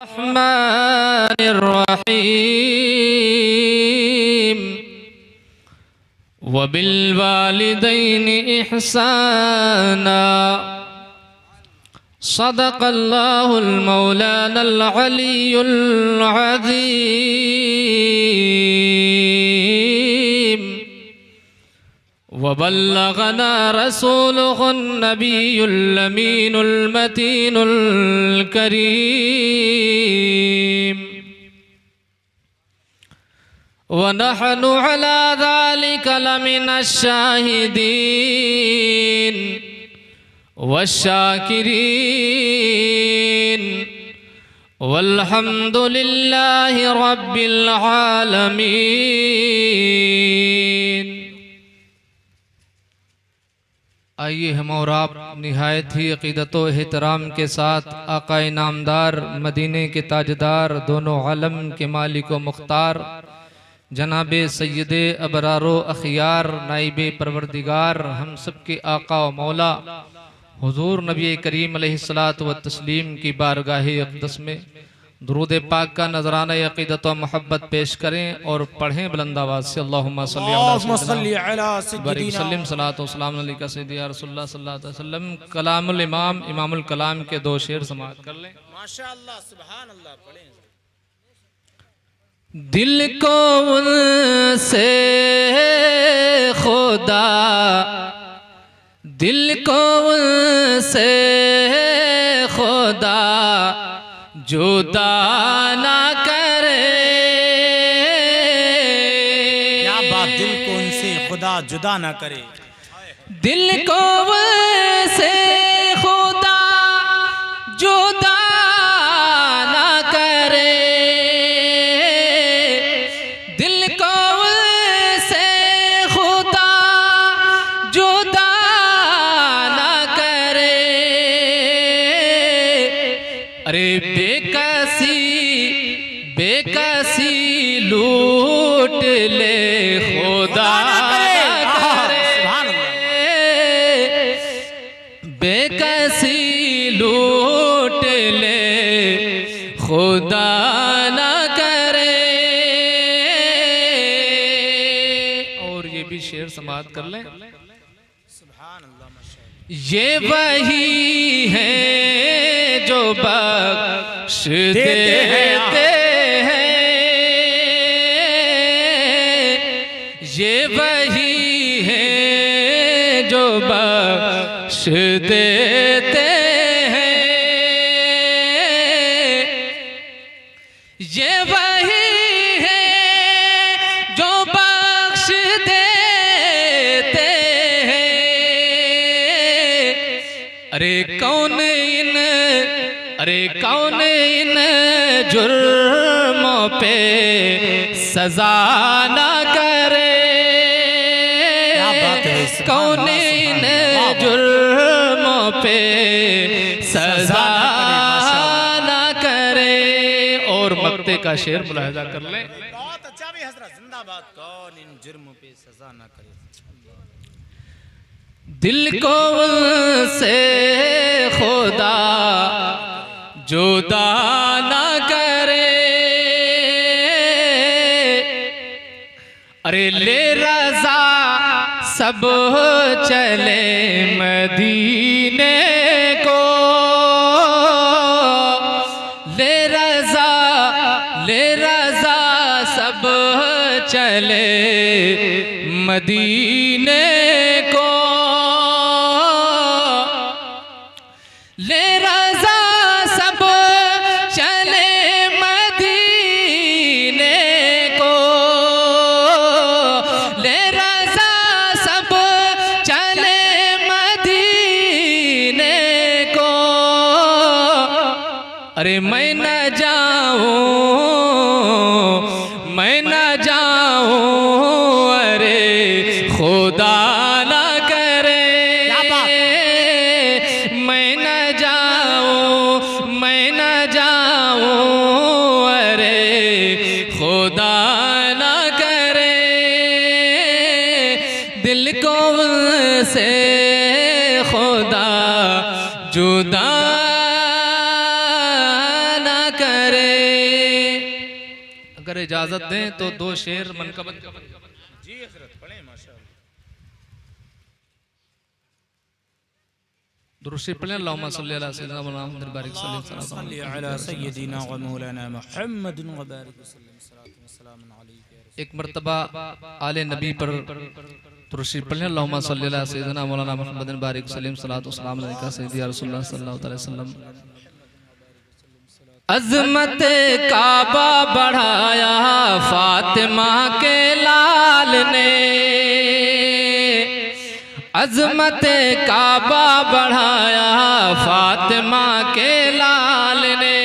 रहमानिर रहीम वबिल वालिदैनि इहसाना सदक़ल्लाहुल मौलानल अलियुल अज़ीम वबल्लगना रसूलुहुन नबियुल अमीनुल मतीनुल करीम वनहनु अला ज़ालिका लमिनश शाहिदीन वश्शाकिरीन वल्हम्दुलिल्लाहि रब्बिल आलमीन। आइए हम और आप निहायत ही अक़ीदत व एहतराम के साथ आका नामदार मदीने के ताजदार दोनों आलम के मालिक व मुख्तार जनाबे सैयदे अबरारो अखियार नाइबे परवरदिगार हम सब के आका व मौला हुजूर नबी करीम अलैहिस्सलातु व तस्लीम की बारगाह अक़दस में दुरूद पाक का नजराना अक़ीदत व मोहब्बत पेश करें और पढ़ें बुलंद आवाज़ से अल्लाहुम्मा सल्ली अला सय्यिदिना सलातो व सलाम अलैका सय्यदी या रसूलुल्लाह सल्लल्लाहु अलैहि वसल्लम। कलामुल इमाम इमामुल कलाम के दो शेर समाअत कर लें। माशाअल्लाह सुभान अल्लाह पढ़ें। दिल को उनसे खुदा दिल को उनसे खुदा जुदा ना करे। क्या बात, दिल को उनसे खुदा जुदा ना करे। दिल को उनसे खुदा जुदा ना करे। दिल को उनसे खुदा जुदा ना करे। अरे बेकसी लूट ले खुदा ना करे। बेकसी लूट ले खुदा ना करे। और ये भी शेर समाअत कर लें। सुभान अल्लाह माशाअल्लाह। ये वही है जो बख्श देते हैं। ये वही है जो बख्श देते हैं। ये वही है जो बख्श देते हैं। अरे कौन इन जुर्मों पे सजा ना करे। क्या बात है। कौन इन जुर्मों पे सजा ना करे। और मक्ते का शेर मुलाहिजा कर लें। बहुत अच्छा भी हजरत, जिंदाबाद। कौन इन जुर्मों पे सजा ना करे। दिल को उनसे खुदा जुदा ना करे। अरे ले रज़ा सब चले मदीने को। ले रज़ा सब चले मदीने को। ले रज़ा सब चले मदीने को। ले रज़ा सब चले मदीने को। अरे मैं न जाऊं अरे खुदा ना करे। मैं न जाऊं अरे खुदा ना करे। दिल को उनसे खुदा जुदा न करे। रे। अगर इजाजत दें तो 2 शेर मनकबत जी हजरत पढ़े माशाअल्लाह। दुरूद पढ़ें। अल्लाहुम्मा सल्ली अला सय्यिदिना मुहम्मद बारिक सल्ली अला सय्यिदिना व मौलाना मुहम्मद व बारिक वसल्लम अलैहि। एक मर्तबा आले नबी पर दुरूद पढ़ें। अल्लाहुम्मा सल्ली अला सय्यिदिना मौलाना मुहम्मद बारिक वसल्लम सल्लल्लाहु अलैहि सय्यदी या रसूलुल्लाह सल्लल्लाहु अलैहि वसल्लम। अज़मत काबा बढ़ाया फातिमा के लाल ने, अज़मत काबा बढ़ाया फातिमा के लाल ने,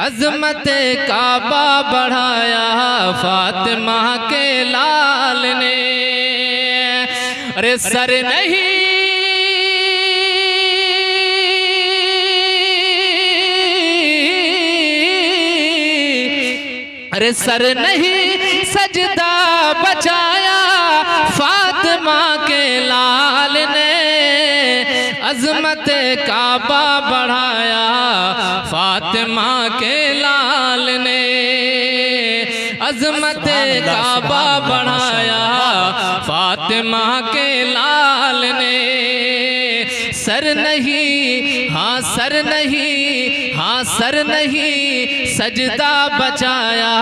अज़मत काबा बढ़ाया फातिमा के लाल ने। अरे सर नहीं अरे सर नहीं सजदा बचाया फातिमा के लाल ने, अज़मत काबा बढ़ाया फातिमा के लाल ने, अज़मत काबा बढ़ाया फातिमा के लाल ने। सर नहीं हाँ सर नहीं हाँ सर नहीं सजदा बचाया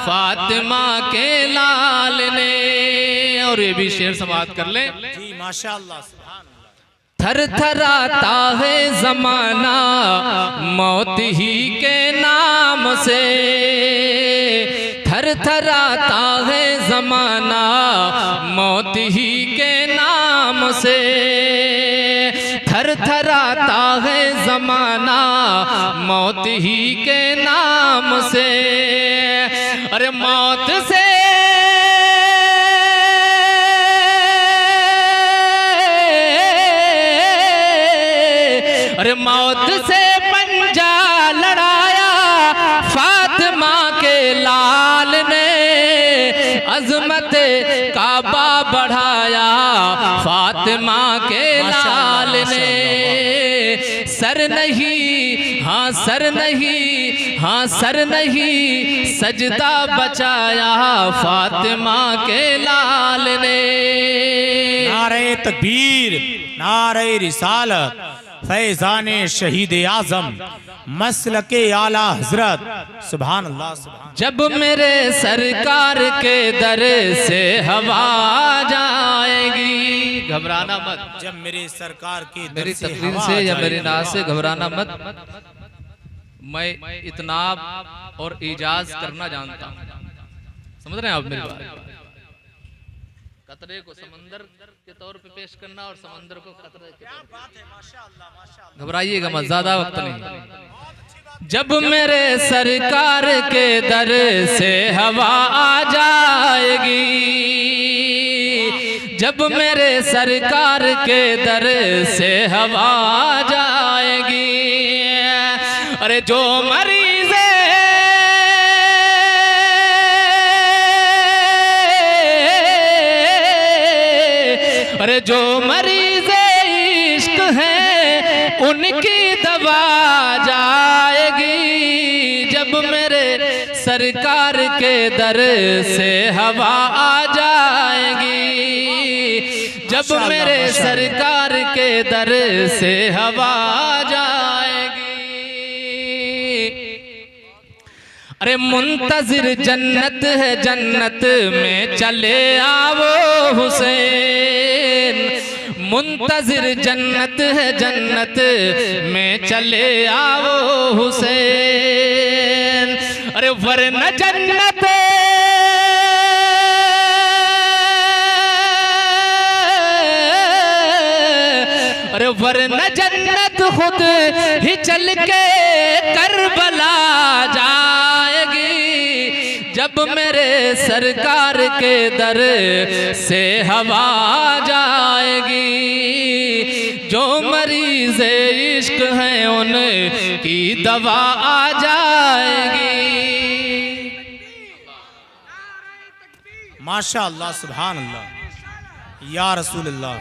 फातिमा के लाल ने। और ये भी शेर समाप्त कर ले जी माशाअल्लाह सुभान अल्लाह। थर थराता है जमाना मौत ही के नाम से, थर थराता है जमाना मौत ही के नाम से, थर थराता है जमाना मौत ही के नाम से। अरे मौत से अरे मौत से पंजा लड़ाया फातिमा के लाल ने, अज़मत काबा बढ़ाया फातिमा के लाल ने। सर नहीं हाँ सर नहीं हाँ सर नहीं सजदा बचाया फातिमा के लाल ने। नारे तकबीर, नारे रिसालत, फैज़ाने शहीद आज़म, मसलके आला हजरत, सुभान अल्लाह सुभान। जब मेरे सरकार के दर से हवा जाएगी, घबराना मत। जब मेरे सरकार के दर मेरी से तकरीर हवा से या जाएगी। मेरी नाज से घबराना मत। मैं इतनाब और इजाज करना जानता हूँ। समझ रहे हैं आप मेरी बात? कतरे को समंदर के तौर पे पेश करना और समंदर को कतरे के तौर पे। घबराइएगा मत, ज्यादा वक्त नहीं। जब मेरे सरकार के दर से हवा आ जाएगी, जब मेरे सरकार के दर से हवा आ जाएगी। अरे जो मरीज़ अरे जो मरीज़ इश्क हैं उनकी दवा जाएगी। जब मेरे सरकार के दर से हवा आ जाएगी, जब मेरे सरकार के दर से हवा आ जाएगी। अरे मुंतजिर जन्नत है, जन्नत में चले आओ हुसैन, मुंतजिर जन्नत है, जन्नत में चले आओ हुसैन। अरे वरना जन्नत अरे वरना जन्नत खुद ही चल के करबला जाएगी। जब मेरे सरकार के दर से हवा जाएगी, जो मरीज़ इश्क हैं उनकी दवा आ जाएगी। माशा अल्लाह सुभान अल्लाह। या रसूल अल्लाह,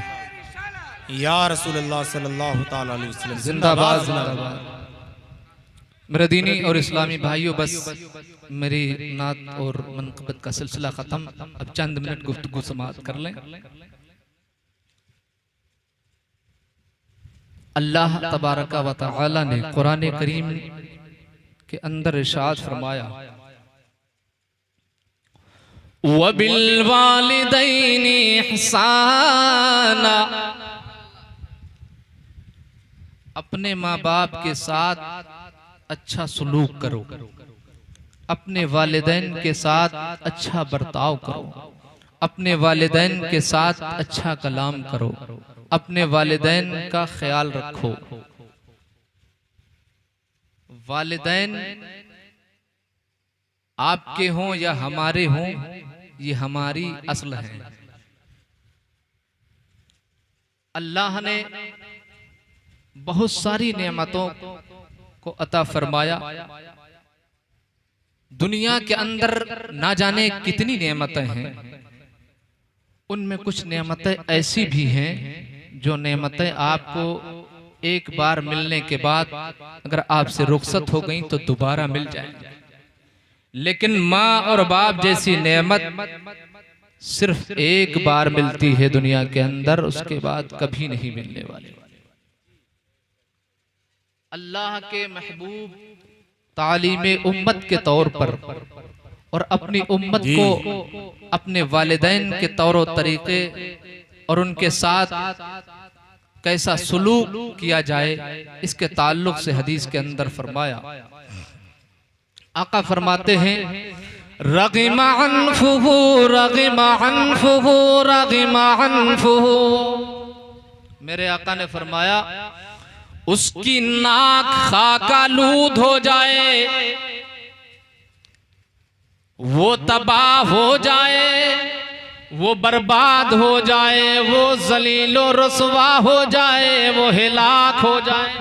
या रसूल अल्लाह सल्लल्लाहु ताला अलैहि वसल्लम, जिंदाबाद जिंदाबाद। मेरे दीनी और इस्लामी भाइयों, बस मेरी नात और मनक़बत का सिलसिला ख़त्म। अब चंद मिनट गुफ्तगू समाअत कर लें। अल्लाह तबारका व तआला ने कुरान करीम के अंदर इरशाद फरमाया, वबिल वालिदैनि इहसाना, अपने माँ बाप के साथ अच्छा सलूक करो, अपने वालिदैन के साथ अच्छा बर्ताव करो, अपने वालिदैन के साथ अच्छा कलाम करो, अपने वालिदैन का ख्याल रखो। वालिदैन आपके हों या हमारे हों, ये हमारी असल है। अल्लाह ने बहुत सारी नेमतों को अता फरमाया। दुनिया के अंदर ना जाने कितनी नेमतें हैं, उनमें कुछ नेमतें ऐसी भी हैं जो नेमतें आपको एक बार मिलने के बाद अगर आपसे रुखसत हो गई तो दोबारा मिल जाएंगी। लेकिन माँ और बाप जैसी नेमत सिर्फ एक बार मिलती है दुनिया के अंदर, उसके बाद कभी नहीं मिलने वाली। अल्लाह के महबूब तालीमे उम्मत के तौर पर और अपनी उम्मत को अपने वालिदैन के तौर तरीके और उनके साथ कैसा सलूक किया जाए, इसके ताल्लुक से हदीस के अंदर फरमाया। आका फरमाते हैं, रग़िम अन्फुहु रग़िम अन्फुहु रग़िम अन्फुहु, मेरे आका ने फरमाया उसकी नाक खाकालूद हो जाए, वो तबाह हो जाए, वो बर्बाद हो जाए, वो जलीलो रसवा हो जाए, वो हिलाक हो जाए।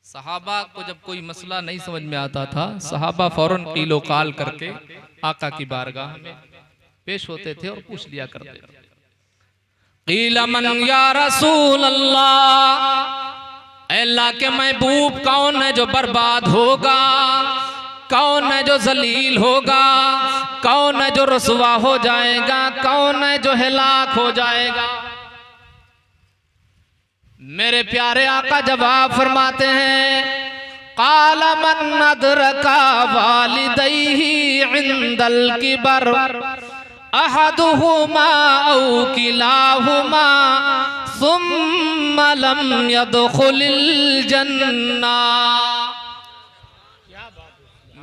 सहाबा को जब कोई मसला नहीं समझ में आता था, सहाबा फौरन कीलो काल करके आका की बारगाह में पेश होते थे और पूछ लिया करते थे, क़ील मन या रसूल अल्लाह, अल्लाह के महबूब कौन है जो बर्बाद होगा, कौन है जो जलील होगा, कौन है जो रसवा हो जाएगा, कौन है जो हिलाक हो जाएगा। मेरे प्यारे आका जवाब फरमाते हैं, क़ाल मन अदरका वालिदैहि इंदल किबर अहदुहुमा औ किलाहुमा सुम्मा लम यदखुलिल जन्ना।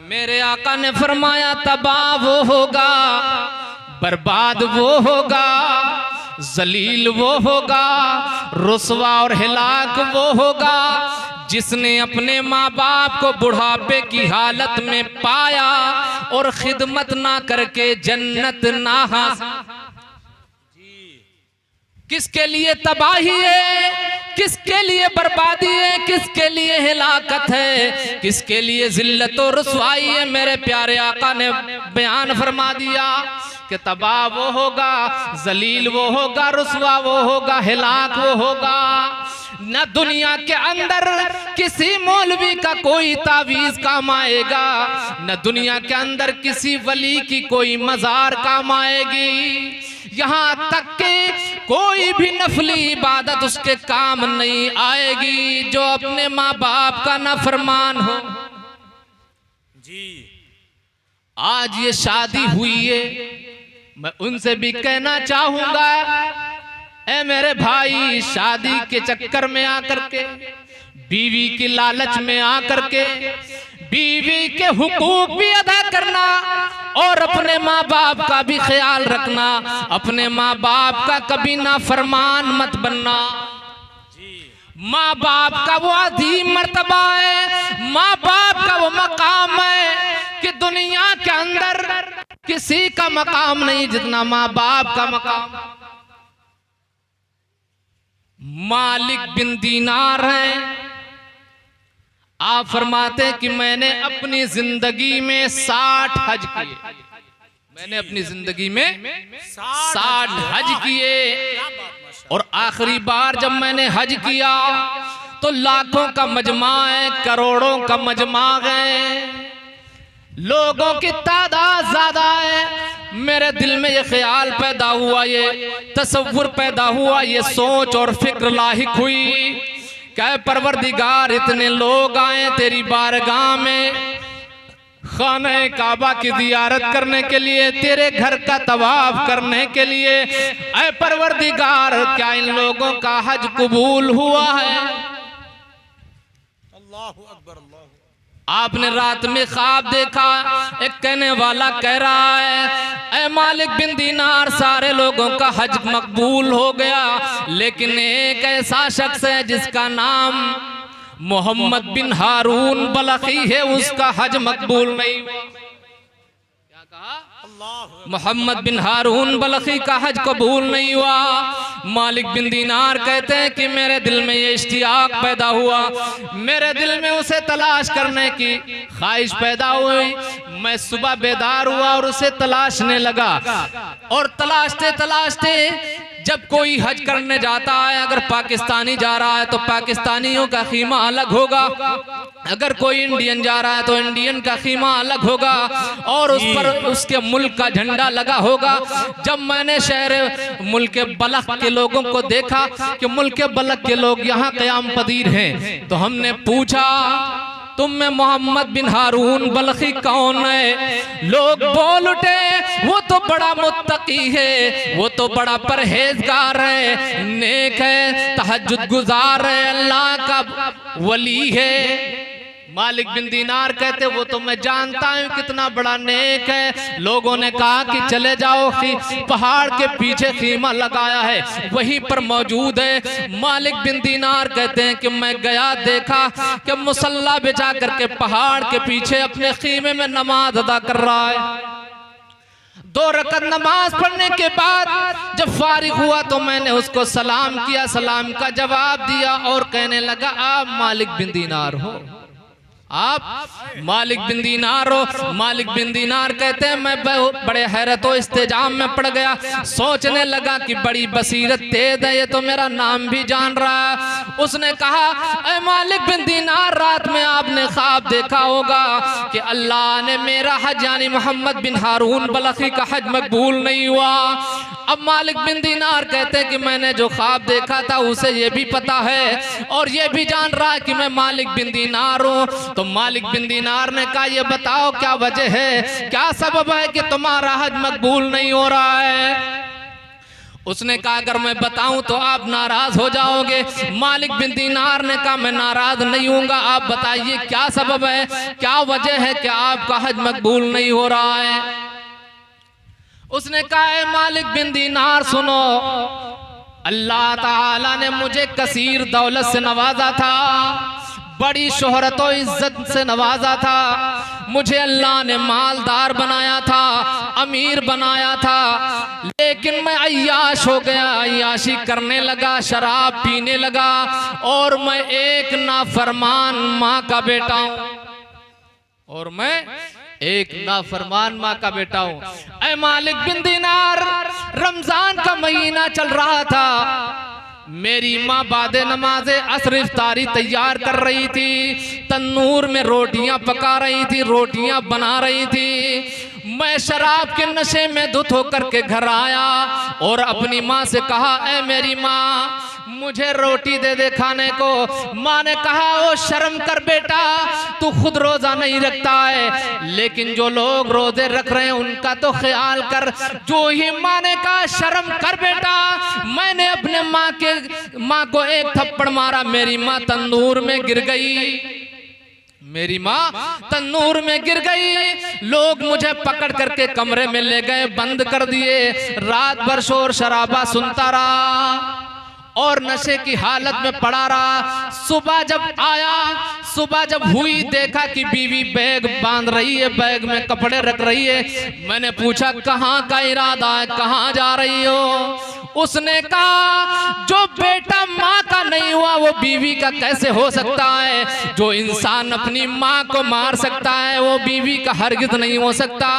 मेरे आका ने फरमाया, तबाह वो होगा, बर्बाद वो होगा, जलील वो होगा, रुसवा और हिलाक वो होगा जिसने अपने माँ बाप को बुढ़ापे की हालत में पाया और खिदमत ना करके जन्नत ना हासिल। किसके लिए तबाही है, किसके लिए बर्बादी है, किसके लिए हिलाकत है, किसके लिए जिल्लत और रुसवाई है। मेरे प्यारे आका ने बयान फरमा दिया कि तबाह वो होगा, जलील वो होगा, रुसवा वो होगा, हिलाक वो होगा। न दुनिया के अंदर किसी मौलवी का कोई तावीज काम आएगा, न दुनिया के अंदर किसी वली की कोई मजार काम आएगी, यहाँ तक कि कोई भी नफली इबादत उसके काम नहीं आएगी जो अपने माँ बाप का नाफरमान हो। जी आज ये शादी हुई है, मैं उनसे भी कहना चाहूंगा, ऐ मेरे भाई, शादी के चक्कर में आकर के, बीवी की लालच में आकर के, बीवी के हुकूक भी अदा करना और अपने माँ बाप का भी ख्याल रखना, अपने माँ बाप का कभी ना फरमान मत बनना। माँ बाप का वो अजीम मर्तबा है, माँ बाप का वो मकाम है कि दुनिया के अंदर किसी का मकाम नहीं जितना माँ बाप का मकाम। मालिक बिन दीनार हैं, आप फरमाते कि मैंने अपनी जिंदगी में 60 हज किए, मैंने अपनी जिंदगी में 60 हज किए, और आखिरी बार जब मैंने हज किया तो लाखों का मजमा है, करोड़ों का मजमा है, लोगों की तादाद ज्यादा है। मेरे दिल में ये ख्याल पैदा हुआ, ये तसव्वुर पैदा हुआ, ये सोच और फिक्र लाहिक हुई क्या परवरदिगार इतने लोग आए तेरी बारगाह में खाने काबा की जियारत करने के लिए, तेरे घर का तवाफ करने के लिए। ऐ परवरदिगार क्या इन लोगों का हज कबूल हुआ है? अल्लाहु अकबर, अल्लाहु। आपने रात में ख्वाब देखा, एक कहने वाला कह रहा है ऐ मालिक बिन दीनार सारे लोगों का हज मकबूल हो गया, लेकिन एक ऐसा शख्स है जिसका नाम मोहम्मद बिन हारून बलखी है, उसका हज मकबूल नहीं हुआ। क्या कहा? मोहम्मद बिन हारून बलखी का हज कबूल नहीं हुआ। मालिक बिन दीनार कहते हैं कि मेरे दिल में ये इश्तियाक पैदा हुआ, मेरे दिल में उसे तलाश करने की ख्वाहिश पैदा हुई। मैं सुबह बेदार हुआ और उसे तलाशने लगा, और तलाशते तलाशते जब कोई हज करने जाता है, अगर पाकिस्तानी जा रहा है तो पाकिस्तानियों का खीमा अलग होगा, अगर कोई इंडियन जा रहा है तो इंडियन का खीमा अलग होगा, और उस पर उसके मुल्क का झंडा लगा होगा। जब मैंने शहर मुल्क बलख के लोगों को देखा कि मुल्क बलख के लोग यहाँ क़याम पदीर हैं, तो हमने पूछा तुम में मोहम्मद बिन हारून बलखी कौन है? लोग बोल उठे वो तो बड़ा मुत्तकी है, वो तो बड़ा परहेजगार है, नेक है, तहज्जुद गुजार है, अल्लाह का वली है। मालिक बिन दीनार कहते वो तो मैं जानता हूँ कितना बड़ा नेक है। लोगों ने कहा कि चले जाओ, पहाड़ के पीछे खीमा लगाया है वहीं पर मौजूद है। मालिक बिन दीनार कहते हैं कि मैं गया, देखा कि मुसल्ला बिछा करके पहाड़ के पीछे अपने खीमे में नमाज अदा कर रहा है। 2 रकअत नमाज पढ़ने के बाद जब फारिग हुआ तो मैंने उसको सलाम किया, सलाम का जवाब दिया और कहने लगा आप मालिक बिन दीनार हो, आप मालिक बिन दीनार हो। मालिक बिन दीनार कहते हैं मैं बड़े हैरत व इस्तेजाम में पड़ गया, सोचने लगा कि बड़ी बसीरत तेज है, ये तो मेरा नाम भी जान रहा है। उसने कहा ऐ मालिक बिन दीनार, रात में आपने ख्वाब देखा होगा कि अल्लाह ने मेरा हज यानी मोहम्मद बिन हारून बलखी का हज मकबूल नहीं हुआ। अब मालिक बिन दीनार कहते हैं कि मैंने जो ख्वाब देखा था उसे ये भी पता है और ये भी जान रहा है कि मैं मालिक बिन दीनार हूँ। तो मालिक बिन दीनार ने कहा ये बताओ क्या वजह है, क्या सबब है कि तुम्हारा हज मकबूल नहीं हो रहा है? उसने कहा अगर मैं बताऊं तो आप नाराज हो जाओगे। मालिक बिन दीनार ने कहा मैं नाराज नहीं हूँगा, आप बताइए क्या सबब है, क्या वजह है कि आपका हज मकबूल नहीं हो रहा है? उसने कहा मालिक बिन दीनार सुनो, अल्लाह ताला ने मुझे कसीर दौलत से नवाजा था, बड़ी शोहरत और इज्जत से नवाजा था, मुझे अल्लाह ने मालदार बनाया था, अमीर बनाया था, लेकिन मैं अय्याश हो गया, अय्याशी करने लगा, शराब पीने लगा और मैं एक नाफरमान माँ का बेटा हूँ, और मैं एक नाफरमान माँ का बेटा हूँ। ऐ मालिक बिन दीनार, रमजान का महीना चल रहा था, मेरी माँ बादे नमाज़े असर इफ्तारी तैयार कर रही थी, तन्नूर में रोटियां पका रही थी, रोटियां बना रही थी। मैं शराब के नशे में धुत होकर के घर आया और अपनी माँ से कहा ऐ मेरी माँ मुझे रोटी दे दे खाने को। माँ ने कहा ओ शर्म कर बेटा, तू खुद रोजा नहीं रखता है, लेकिन जो लोग रोजे रख रहे हैं उनका तो ख्याल कर। जो ही माँ ने कहा शर्म कर बेटा, मैंने अपने माँ को एक थप्पड़ मारा, मेरी माँ तंदूर में गिर गई, मेरी माँ तन्नूर में गिर गई। लोग मुझे पकड़ करके कमरे में ले गए, बंद कर दिए, रात भर शोर शराबा सुनता रहा और नशे की हालत में पड़ा रहा। सुबह जब आया, सुबह जब हुई, देखा कि बीवी बैग बांध रही है, बैग में कपड़े रख रही है। मैंने पूछा कहाँ का इरादा है, कहाँ जा रही हो? उसने कहा जो बेटा माँ का नहीं हुआ वो बीवी का कैसे हो सकता है? जो इंसान अपनी माँ को मार सकता है वो बीवी का हरगिज नहीं हो सकता।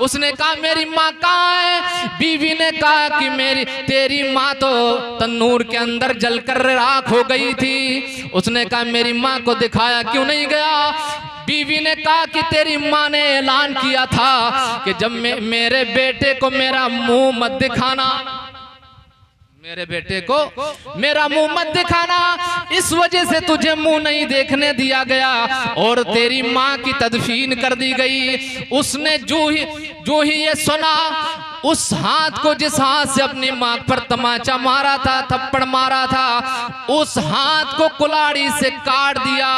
उसने कहा मेरी माँ कहाँ है? बीवी ने कहा कि तेरी माँ तो तन्नूर के अंदर जलकर राख हो गई थी। उसने कहा मेरी माँ को दिखाया क्यों नहीं गया? बीवी ने कहा कि तेरी माँ ने ऐलान किया था कि जब मेरे बेटे को मेरा मुंह मत दिखाना, मेरे बेटे को मेरा मुंह मत दिखाना, इस वजह से तुझे मुंह नहीं देखने दिया गया और तेरी माँ की तदफीन कर दी गई। उसने जो ही ये सुना, उस हाथ को जिस हाथ से अपनी माँ पर तमाचा मारा था, थप्पड़ मारा था, उस हाथ को कुल्हाड़ी से काट दिया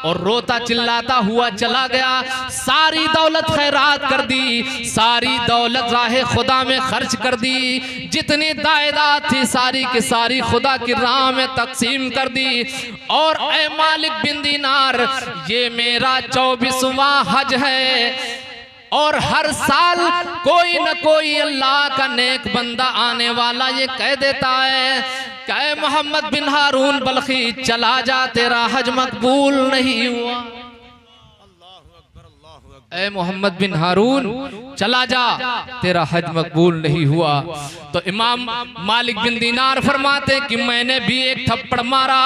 और रोता चिल्लाता हुआ चला गया। सारी दौलत खैरात कर दी, सारी दौलत राह खुदा में खर्च कर दी, जितनी जायदाद थी सारी की सारी खुदा की राह में तकसीम कर दी। और ऐ मालिक बिन दीनार, ये मेरा 24वां हज है और हर साल कोई न कोई अल्लाह का नेक बंदा आने वाला ये कह देता है कि मोहम्मद बिन हारून बल्खी चला जा, तेरा हज मकबूल नहीं हुआ। ऐ मोहम्मद बिन हारून चला जा, तेरा हज मकबूल नहीं हुआ। तो इमाम मालिक बिन दीनार फरमाते कि मैंने भी एक थप्पड़ मारा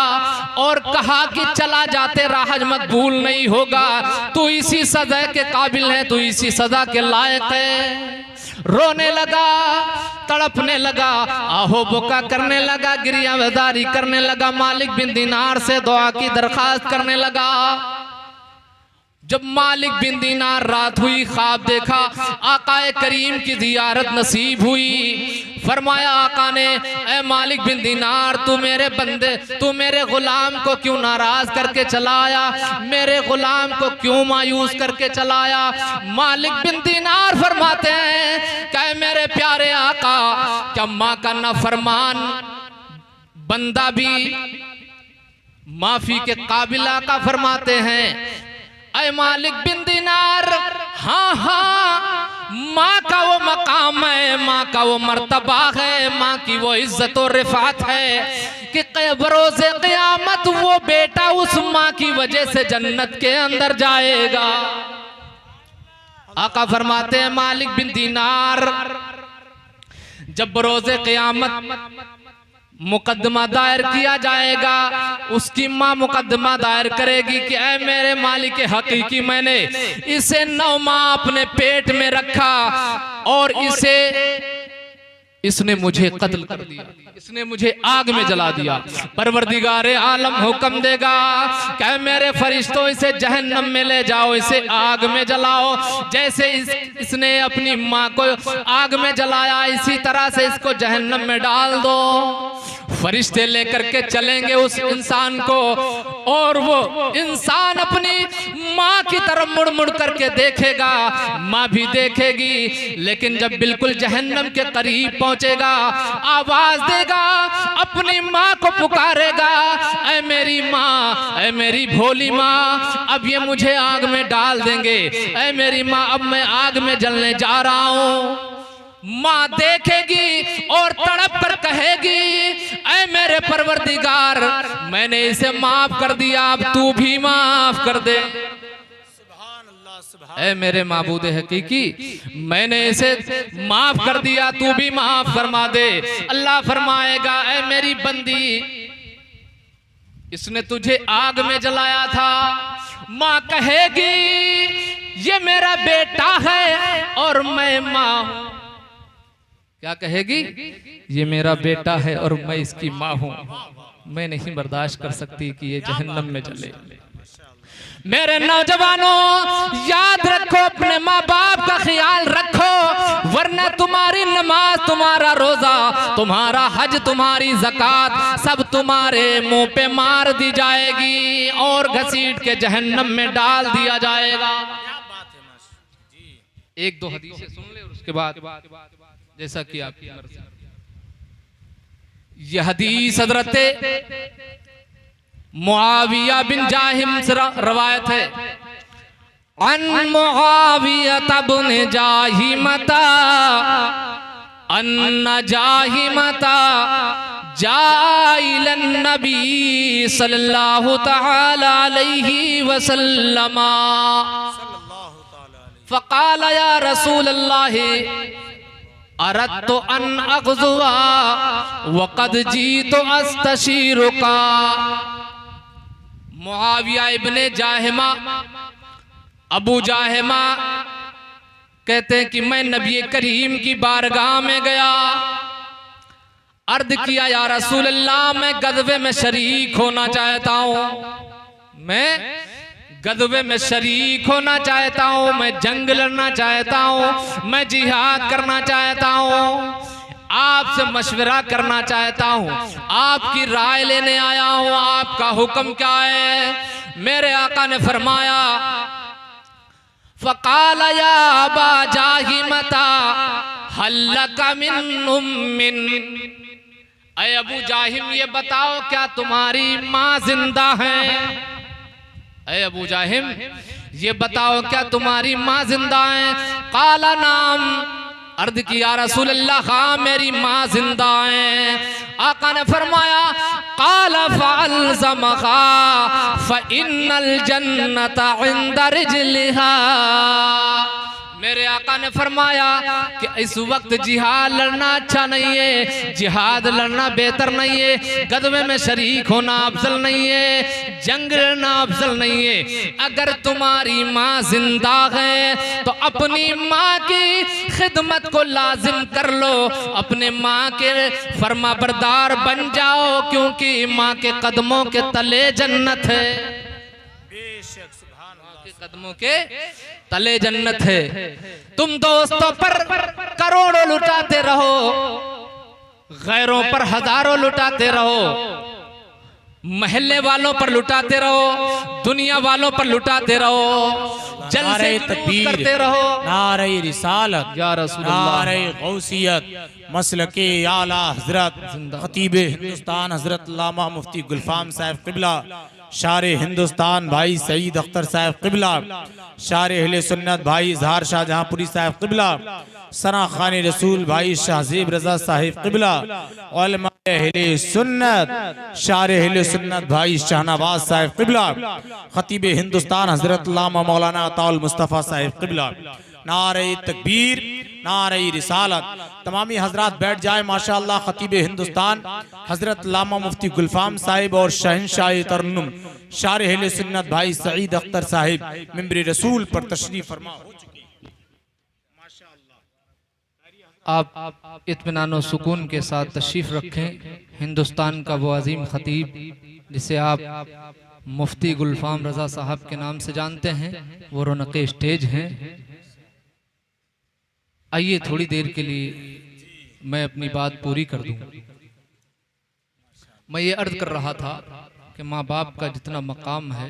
और कहा कि चला जा, तेरा हज मकबूल नहीं होगा, तू इसी सजा के काबिल है, तू इसी सजा के लायक है। रोने लगा, तड़पने लगा, आहो बोका करने लगा, गिरियावदारी करने लगा, मालिक बिन दीनार से दुआ की दरखास्त करने लगा। जब मालिक बिन दीनार रात हुई, ख्वाब देखा, आकाए करीम की जियारत नसीब हुई। फरमाया आका ने, ऐ मालिक बिन दीनार, तू मेरे बंदे, तू मेरे गुलाम को क्यों नाराज करके चलाया, मेरे गुलाम को क्यों मायूस करके चलाया? मालिक बिन दीनार फरमाते हैं कि मेरे प्यारे आका, क्या माँ का नाफरमान बंदा भी माफी के काबिल? आका फरमाते हैं ऐ मालिक बिन दीनार, हाँ हाँ, माँ का वो मकाम है, माँ का वो मर्तबा है, माँ की वो इज्जत और रिफात है कि बरोज़े क़यामत वो बेटा उस माँ की वजह से जन्नत के अंदर जाएगा। आका फरमाते हैं मालिक बिन दीनार, जब बरोज़े क़यामत मुकदमा दायर किया जाएगा, उसकी माँ मुकदमा दायर करेगी कि ऐ मेरे मालिक हकीकी, मैंने इसे 9 माह अपने पेट में रखा और इसने मुझे कत्ल कर दिया, इसने मुझे आग में जला दिया। परवरदिगार आलम हुक्म देगा कि मेरे फरिश्तों इसे जहन्नम में ले जाओ, इसे आग में जलाओ। जैसे इसने अपनी माँ को आग में जलाया, इसी तरह से इसको जहन्नम में डाल दो। फरिश्ते लेकर के चलेंगे उस इंसान को और वो इंसान अपनी माँ की तरफ मुड़ मुड़ करके देखेगा, माँ भी देखेगी, लेकिन जब बिल्कुल जहन्नम के करीब पहुंचेगा, आवाज देगा, अपनी माँ को पुकारेगा, ऐ मेरी माँ, ऐ मेरी भोली माँ, अब ये मुझे आग में डाल देंगे, ऐ मेरी माँ, अब मैं आग में जलने जा रहा हूँ। माँ देखेगी और तड़प कर कहेगी, ऐ मेरे परवरदिगार, मैंने इसे माफ कर दिया, अब तू भी माफ कर दे। ऐ मेरे माबूद हकीकी, मैंने इसे माफ कर दिया, तू भी माफ फरमा दे। अल्लाह फरमाएगा, ऐ मेरी बंदी, इसने तुझे आग में जलाया था। माँ कहेगी, ये मेरा बेटा है और मैं माँ हूं। क्या कहेगी? ये मेरा बेटा है और मैं इसकी माँ हूं, मैं नहीं बर्दाश्त कर सकती कि ये जहन्नम में जले। मेरे नौजवानों, याद रखो, अपने माँ बाप का ख्याल रखो, वरना तुम्हारी नमाज, तुम्हारा रोजा, तुम्हारा हज, तुम्हारी ज़कात सब तुम्हारे मुंह पे मार दी जाएगी और घसीट के जहन्नम में डाल दिया जाएगा। एक दो हदीसें सुन ले और उसके बाद जैसा कि आपकी मर्जी। यह हदीस हज़रत मुआविया बिन जाहिम से रवायत है। अन मुआविया बिन जाहिमता अन्ना जाहिमता जाइलन नबी सल्लल्लाहु तआला अलैहि वसल्लम फ़क़ाल या रसूल अल्लाह अरदतु अन अग़ज़ुवा वक़द जीतु अस्तशीरुका। मुआविया इब्ने जाहिमा अबू जाहिमा कहते हैं कि मैं नबी करीम की बारगाह में गया, अर्ज किया या रसूल अल्लाह मैं गज़वे में शरीक होना चाहता हूँ, मैं गज़वे में शरीक होना चाहता हूँ, मैं जंग लड़ना चाहता हूँ, मैं जिहाद करना चाहता हूँ, आपसे मशवरा करना चाहता हूँ, आपकी राय लेने आया हूँ, आपका हुक्म क्या है। मेरे आका ने फरमाया फ़क़ाल या अबा जाहिमता हल लका मिन उम्मिन, अय अबू जाहिम ये बताओ क्या तुम्हारी माँ जिंदा है। अय अबू जाहिम ये बताओ क्या तुम्हारी माँ जिंदा है। काला नाम, अर्द किया रसूल अल्लाह हाँ मेरी माँ जिंदा है। आका ने फरमाया काला फ़अल्ज़महा फ़इन्नल जन्नता इंदा रिजलिहा। मेरे आका ने फरमाया कि इस वक्त जिहाद लड़ना अच्छा नहीं है, जिहाद लड़ना बेहतर नहीं है, गज़वे में शरीक होना अफजल नहीं है, जंग लड़ना अफजल नहीं है। अगर तुम्हारी माँ जिंदा है तो अपनी माँ की खिदमत को लाजिम कर लो, अपने माँ के फरमाबरदार बन जाओ, क्योंकि माँ के कदमों के तले जन्नत है। बेशक सुभान अल्लाह, के कदमों के तले जन्नत है। तुम दोस्तों पर करोड़ों लुटाते रहो, गैरों पर हजारों लुटाते रहो, महल्ले वालों पर लुटाते रहो, दुनिया वालों पर लुटाते रहो, जलसे करते रहो, नारे रिसालत या रसूलल्लाह, नारे गौसियत, मसलके आला हजरत खतीब हिंदुस्तान हजरत अल्लामा मुफ्ती गुलफाम साहब क़िबला, शार हिंदुस्तान भाई सईद अख्तर साहब क़िबला, शार अहले सुन्नत भाई इजहार शाहजहांपुरी साहब क़िबला, सना खान रसूल भाई शाहजेब रजा साहिब क़िबला, उलमा अहले सुन्नत शार अहले सुन्नत भाई शाहनवाज साहिब क़िबला, खतीब हिंदुस्तान हजरत अल्लामा मौलाना अताउल मुस्तफ़ा साहिब क़िबला। नारे तकबीर, नारे रिसालत। तमामी हजरात बैठ जाए। माशाअल्लाह खतीब हिंदुस्तान हजरत अल्लामा मुफ्ती गुलफाम साहिब और शहंशाह तरन्नुम शार अहले सुन्नत भाई सईद अख्तर साहिब मिंबर रसूल पर तशरीफ फरमा हो चुके हैं। आप इत्मीनान और सुकून के साथ तशरीफ रखें। हिंदुस्तान का वो अजीम खतीब जिसे आप मुफ्ती गुलफाम रजा साहब के नाम से जानते हैं, वो रौनक़े स्टेज हैं। आइए थोड़ी देर के लिए मैं अपनी बात पूरी कर दूं। मैं ये अर्ज कर रहा था कि माँ बाप का जितना मकाम है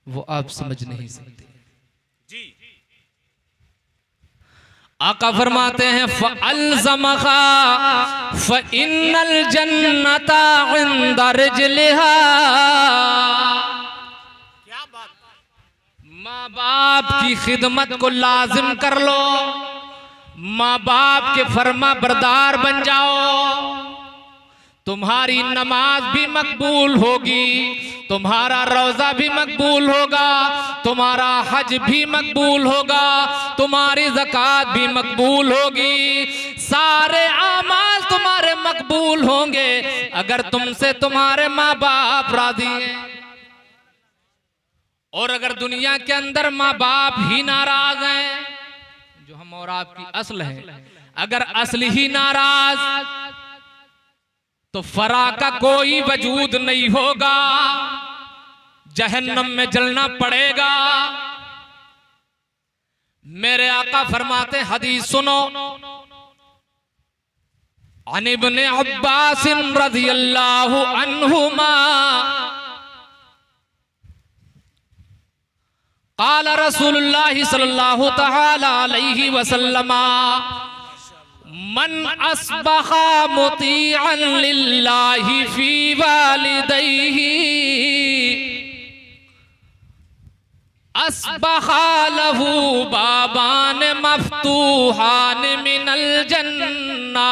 वो आप समझ नहीं सकते। आका फरमाते हैं फ़अल्ज़महा फ़इन्नल जन्नता इंदा रिजलिहा। माँ बाप की खिदमत को लाजिम कर लो, माँ बाप के फरमा बरदार बन जाओ, तुम्हारी नमाज भी मकबूल होगी, तुम्हारा रोजा भी मकबूल होगा, तुम्हारा हज भी मकबूल होगा, तुम्हारी ज़कात भी मकबूल होगी, सारे आमाल तुम्हारे मकबूल होंगे अगर तुमसे तुम्हारे माँ बाप राजी हैं। और अगर दुनिया के अंदर माँ बाप ही नाराज हैं, जो हम और आपकी असल है, अगर असल ही नाराज तो फरा का कोई वजूद नहीं होगा, जहन्नम में जलना पड़ेगा। मेरे आका फरमाते, हदीस सुनो, अन इब्ने अब्बास रज़ियल्लाहु अन्हुमा क़ाल रसूलुल्लाह सल्लल्लाहु तआला अलैहि वसल्लम मन अस्बहा मुतीअन लिल्लाहि फी वालिदैहि अस्बहा लहू बाबान मफ्तूहान मिनल जन्ना।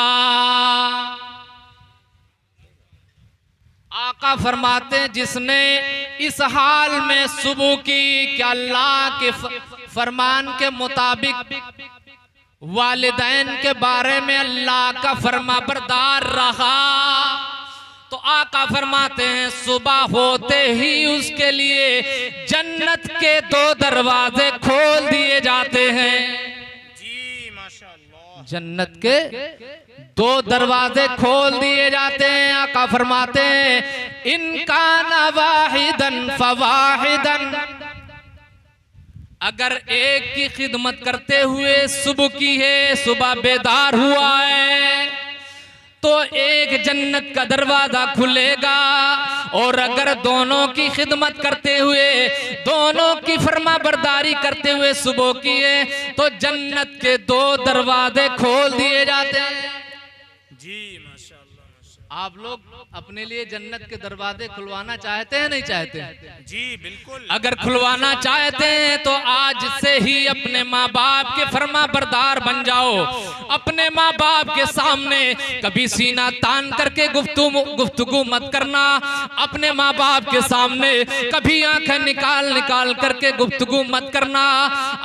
आका फरमाते हैं जिसने इस हाल में सुबह की कि अल्लाह के फरमान के मुताबिक वालिदैन के बारे में अल्लाह का फरमाबरदार रहा, तो आका फरमाते हैं सुबह होते ही उसके लिए जन्नत के 2 दरवाजे खोल दिए जाते हैं। जी माशाअल्लाह। जन्नत के 2 दरवाजे खोल दिए जाते हैं। आका फरमाते हैं इनका वाहिदन फवाहिदन, अगर एक की खिदमत करते हुए सुबह की है, सुबह बेदार हुआ है, तो एक जन्नत का दरवाजा खुलेगा, और अगर दोनों की खिदमत करते हुए, दोनों की फरमाबरदारी करते हुए सुबह की है, तो जन्नत के 2 दरवाजे खोल दिए जाते हैं। जी माशाअल्लाह। आप लोग अपने लिए जन्नत के दरवाजे खुलवाना चाहते हैं नहीं चाहते? जी बिल्कुल। अगर खुलवाना चाहते हैं तो आज से ही अपने माँ बाप के फरमाबरदार बन जाओ। अपने माँ बाप के सामने कभी सीना तान करके गुफ्तगू मत करना। अपने माँ बाप के सामने कभी आंखें निकाल निकाल करके गुफ्तगू मत करना।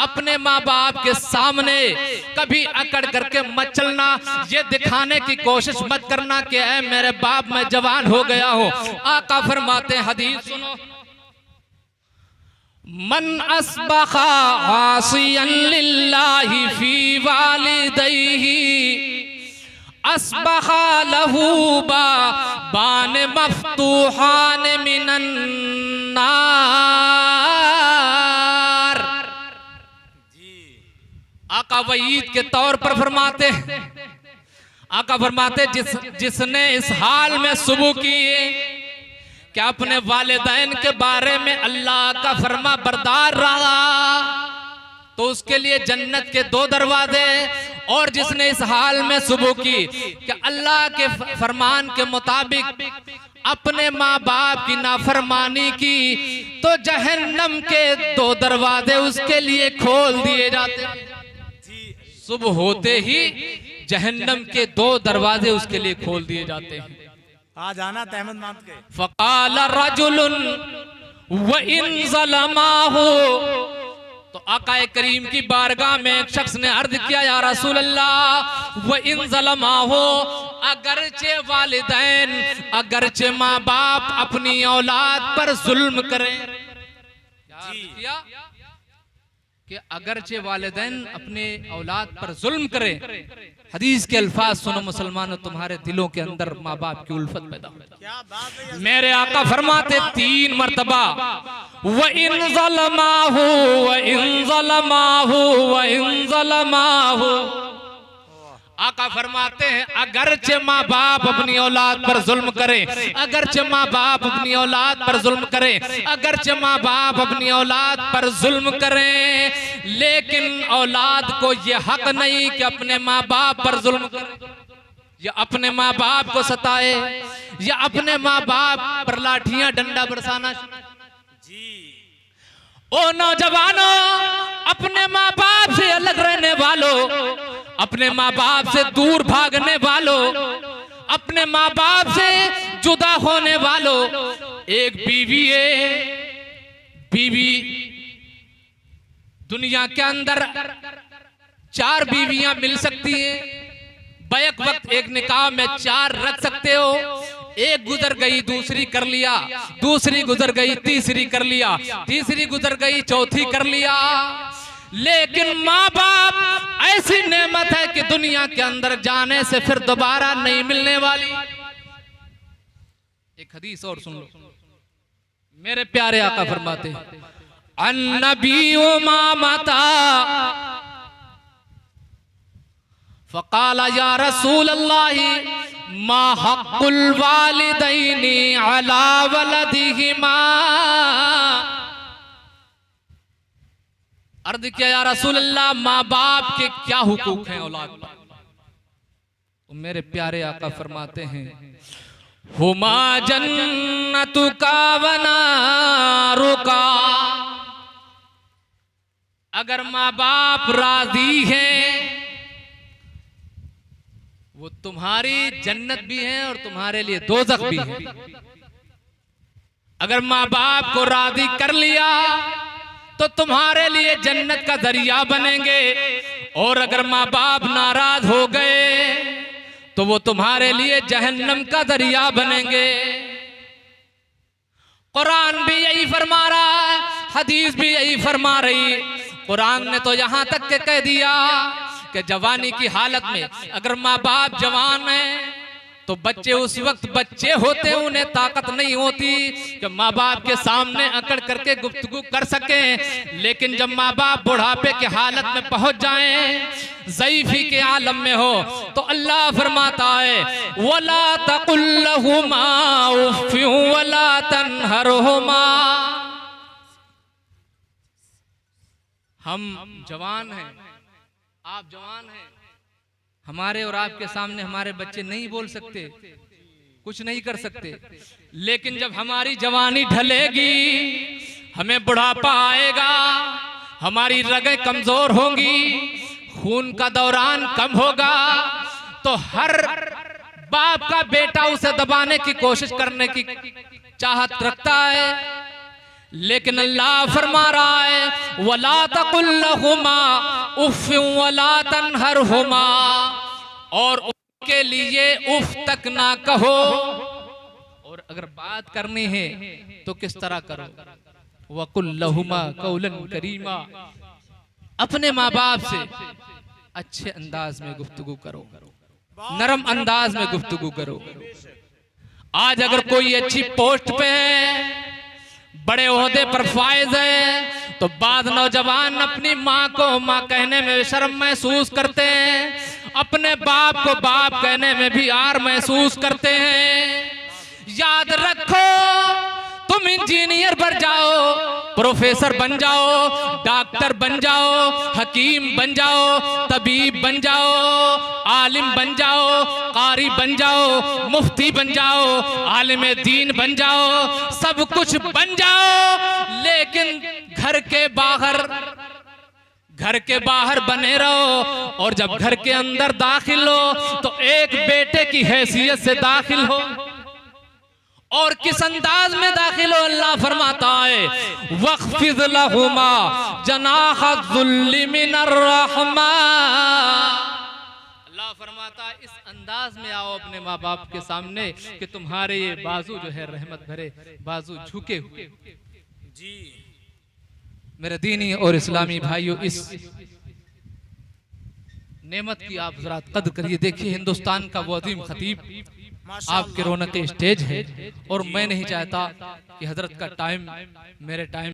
अपने माँ बाप के सामने कभी अकड़ करके मत चलना। ये दिखाने की कोशिश मत करना कि ऐ मेरे बाप मैं जवान हो गया हूं। आका फरमाते हदीस सुनो, मन अस्बहा आसियन लिल्लाहि फी वालिदैहि अस्बहा लहू बाबान मफ्तूहान मिनन नार। आका वईद के तौर पर फरमाते, आका फरमाते जिसने इस हाल में सुबह किए कि अपने वालिदैन के बारे में अल्लाह का फरमा बरदार रहा, तो उसके लिए जन्नत के 2 दरवाजे। और जिसने इस हाल में सुबह की कि अल्लाह के फरमान के मुताबिक अपने माँ बाप की नाफरमानी की, तो जहन्नम के 2 दरवाजे उसके लिए खोल दिए जाते हैं। सुबह होते ही जहन्नम के 2 दरवाजे उसके लिए खोल दिए जाते हैं। आज आना तहमद मात के फ़क़ाल रजुलुन व इन ज़लमाहु, तो आकाए करीम की बारगाह में एक शख्स ने अर्ज किया या रसूल अल्लाह व इन ज़लमाहु, अगरचे वालिदैन अगरचे माँ बाप अपनी औलाद पर जुल्म करें। क्या कि अगरचे वालिदैन अपने औलाद पर जुल्म करें, हदीस के अल्फाज सुनो मुसलमानों, तुम्हारे दिलों के अंदर माँ बाप की उल्फत पैदा हो। मेरे आका फरमाते 3 मर्तबा व इन ज़लमाहु व इन ज़लमाहु व इन ज़लमाहु। आका फरमाते हैं अगरचे माँ बाप अपनी औलाद पर जुल्म करें, अगरचे माँ बाप अपनी औलाद पर जुल्म करें, अगरचे माँ बाप अपनी औलाद पर जुल्म करें, लेकिन औलाद को ये हक नहीं कि अपने माँ बाप पर जुल्म करे, या अपने माँ बाप को सताए, या अपने माँ बाप पर लाठियां डंडा बरसाना। ओ नौजवानों, अपने माँ बाप से अलग रहने वालों, अपने माँ बाप से दूर भागने वालों, अपने माँ बाप से जुदा होने वालों, एक बीवी है, बीवी दुनिया के अंदर 4 बीवियां मिल सकती हैं, बैक वक्त एक निकाह में 4 रख सकते हो। एक गुजर गई दूसरी कर लिया, दूसरी गुजर गई तीसरी कर लिया, तीसरी गुजर गई चौथी कर लिया। लेकिन माँ बाप ऐसी नेमत है कि दुनिया के अंदर जाने से फिर दोबारा नहीं मिलने वाली। एक हदीस और सुन लो, मेरे प्यारे आका फरमाते अन्नबी उमामता फ़क़ाल या रसूल अल्लाह मा हक़्क़ुल वालिदैनि अला वलदिहिमा। अर्ज़ किया या रसूल अल्लाह माँ बाप के क्या हुकूक हैं औलाद पर। तो मेरे प्यारे आका फरमाते हैं हुमा जन्नतुका व नारुका। अगर माँ बाप राजी हैं वो तुम्हारी जन्नत भी है और तुम्हारे लिए दोज़ख भी है। अगर माँ बाप को राजी कर लिया तो तुम्हारे लिए जन्नत का जरिया बनेंगे, और अगर माँ बाप नाराज हो गए तो वो तुम्हारे लिए जहन्नम का जरिया बनेंगे। कुरान भी यही फरमा रहा है, हदीस भी यही फरमा रही। कुरान ने तो यहां तक के कह दिया कि जवानी की हालत में अगर माँ बाप जवान हैं तो बच्चे उस वक्त बच्चे होते हैं, उन्हें ताकत नहीं होती कि माँ बाप के सामने अकड़ करके गुफ्तगू कर सकें। लेकिन जब माँ बाप बुढ़ापे की हालत में पहुंच जाएं, ज़ईफ़ी के आलम में हो, तो अल्लाह फरमाता है वला तकुल लहुमा उफ़्फ़िन वला तन्हरहुमा। हम जवान हैं, आप जवान हैं, हमारे और आपके सामने हमारे बच्चे नहीं बोल सकते, कुछ नहीं कर सकते। लेकिन जब हमारी जवानी ढलेगी, हमें बुढ़ापा आएगा, हमारी रगें कमजोर होंगी, खून का दौरान कम होगा, तो हर बाप का बेटा उसे दबाने की कोशिश करने की चाहत रखता है। लेकिन अल्लाह फरमा रहा है वला तकुल लहुमा उफ़्फ़िन वला तन्हरहुमा, और उनके लिए उफ तक ना कहो। और अगर बात करनी है तो किस तरह करो, वकुल लहुमा कौलन करीमा। अपने माँ बाप से अच्छे अंदाज में गुफ्तगू करो, नरम अंदाज में गुफ्तगू करो। आज अगर कोई अच्छी पोस्ट पे है, बड़े ओहदे पर फायज है, तो बाद नौजवान अपनी माँ को माँ कहने में शर्म महसूस करते हैं, अपने बाप को बाप कहने में भी आर महसूस करते हैं। याद रखो, तुम इंजीनियर बन जाओ, प्रोफेसर बन जाओ, डॉक्टर बन जाओ, हकीम बन जाओ, तबीब बन जाओ, आलिम बन जाओ, कारी बन जाओ, मुफ्ती बन जाओ, आलिम दीन बन जाओ, सब कुछ बन जाओ, लेकिन घर के बाहर बने रहो। और जब घर के अंदर दाखिल हो तो एक बेटे की हैसियत से दाखिल हो। और किस अंदाज में दाखिल हो, अल्लाह फरमाता है वख्फिज़ लहुमा जनाह ज़ुल्लि मिनर रहमा। अल्लाह फरमाता है इस अंदाज में आओ अपने माँ बाप के सामने कि तुम्हारे ये बाजू जो है रहमत भरे बाजू झुके हुए। जी मेरे दीनी और इस्लामी भाइयों, इस नेमत की आप जरा कद्र करिए। देखिए हिंदुस्तान का वो अजीम खतीब आपके रौनक स्टेज है, और मैं नहीं चाहता कि हजरत का टाइम मेरे टाइम